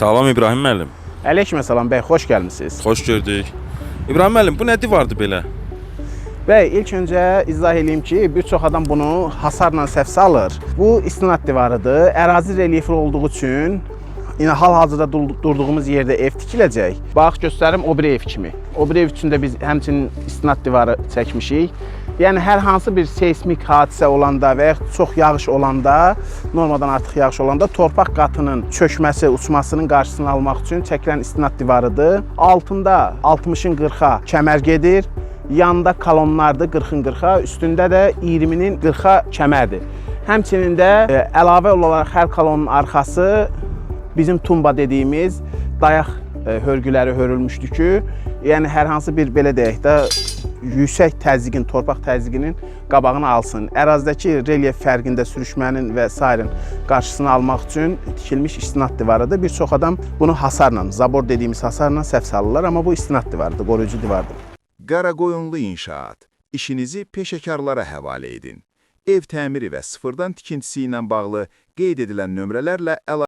Salam İbrahim müəllim. Əleyhissalam bəy, xoş gəlmisiniz. Xoş gördük. İbrahim müəllim, bu nə divardı belə? Bəy, ilk öncə izah edeyim ki, bir çox adam bunu hasarla səhv salır. Bu istinad divarıdır. Ərazi relyefli olduğu üçün hal-hazırda durduğumuz yerdə ev tikiləcək. Bax, göstərim o bir ev kimi. O bir ev üçün də biz həmçinin istinad divarı çəkmişik. Yəni, hər hansı bir seismik hadisə olanda və ya çox yağış olanda, normadan artıq yağış olanda torpaq qatının çökməsi, uçmasının qarşısını almaq üçün çəkilən istinad divarıdır. Altında 60-ın 40-a kəmər gedir. Yanında kolonlardır 40-ın 40-a, üstündə də 20-nin 40-a kəmərdir. Həmçinin də əlavə olaraq hər kolonun arxası bizim tumba dediyimiz dayaq hörgüləri hörülmüşdür ki, yəni hər hansı bir belə deyək də yüksək təzyiqin, torpaq təzyiqinin qabağını alsın. Ərazidəki relyef fərqində sürüşmənin və s. qarşısını almaq üçün tikilmiş istinad divarıdır. Bir çox adam bunu hasarla, zabor dediyimiz hasarla səhv salırlar, amma bu istinad divarıdır, qoruyucu divardır. Qaraqoyunlu inşaat. İşinizi peşəkarlara həvalə edin. Ev təmiri və sıfırdan tikintisi ilə bağlı qeyd edilən nömrələrlə əlaqə